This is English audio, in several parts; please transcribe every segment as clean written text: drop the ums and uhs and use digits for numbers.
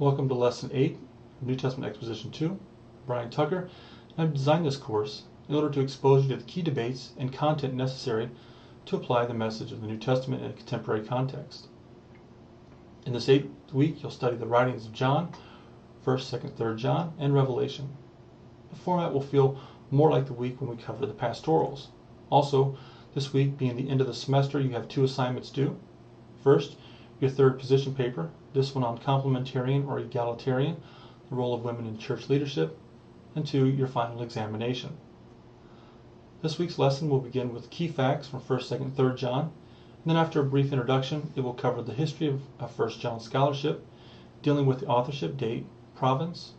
Welcome to Lesson 8, New Testament Exposition 2. I'm Brian Tucker, and I've designed this course in order to expose you to the key debates and content necessary to apply the message of the New Testament in a contemporary context. In this 8th week, you'll study the writings of John, 1st, 2nd, 3rd John, and Revelation. The format will feel more like the week when we cover the pastorals. Also, this week being the end of the semester, you have 2 assignments due. First, your 3rd position paper, this one on complementarian or egalitarian, the role of women in church leadership, and 2, your final examination. This week's lesson will begin with key facts from 1st, 2nd, 3rd John, and then after a brief introduction, it will cover the history of 1st John scholarship, dealing with the authorship date, province,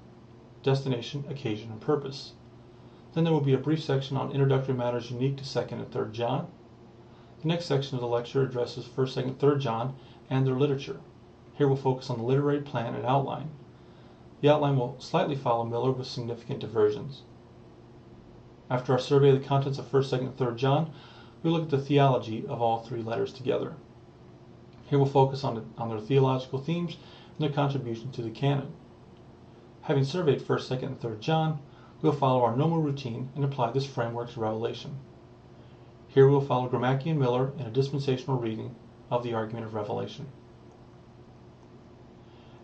destination, occasion, and purpose. Then there will be a brief section on introductory matters unique to 2nd and 3rd John. The next section of the lecture addresses 1st, 2nd, 3rd John and their literature. Here we'll focus on the literary plan and outline. The outline will slightly follow Miller with significant diversions. After our survey of the contents of 1st, 2nd, and 3rd John, we'll look at the theology of all 3 letters together. Here we'll focus on their theological themes and their contribution to the canon. Having surveyed 1st, 2nd, and 3rd John, we'll follow our normal routine and apply this framework to Revelation. Here we will follow Gromacki and Miller in a dispensational reading of the argument of Revelation.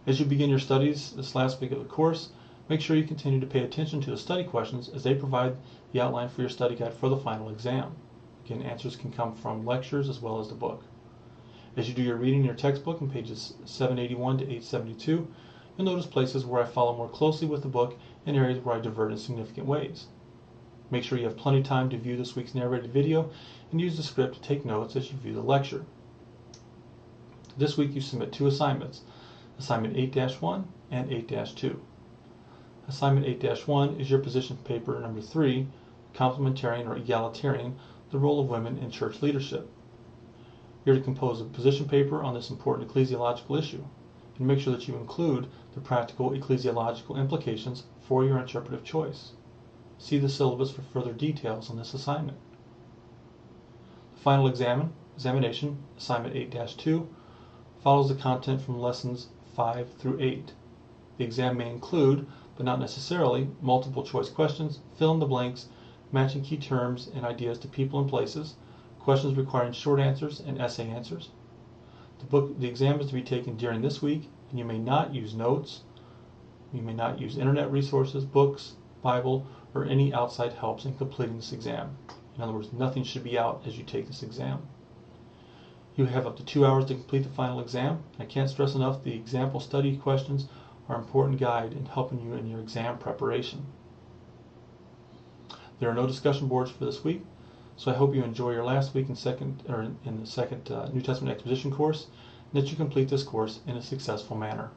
As you begin your studies this last week of the course, make sure you continue to pay attention to the study questions as they provide the outline for your study guide for the final exam. Again, answers can come from lectures as well as the book. As you do your reading in your textbook in pages 781 to 872, you'll notice places where I follow more closely with the book and areas where I divert in significant ways. Make sure you have plenty of time to view this week's narrated video and use the script to take notes as you view the lecture. This week you submit 2 assignments, Assignment 8-1 and 8-2. Assignment 8-1 is your position paper number 3, complementarian or egalitarian, the role of women in church leadership. You're to compose a position paper on this important ecclesiological issue, and make sure that you include the practical ecclesiological implications for your interpretive choice. See the syllabus for further details on this assignment. The final examination, Assignment 8-2, follows the content from lessons 5 through 8. The exam may include, but not necessarily, multiple choice questions, fill in the blanks, matching key terms and ideas to people and places, questions requiring short answers and essay answers. The exam is to be taken during this week, and you may not use notes, you may not use internet resources, books, Bible, or any outside helps in completing this exam. In other words, nothing should be out as you take this exam. You have up to 2 hours to complete the final exam. I can't stress enough the example study questions are an important guide in helping you in your exam preparation. There are no discussion boards for this week, so I hope you enjoy your last week in the second New Testament Exposition course, and that you complete this course in a successful manner.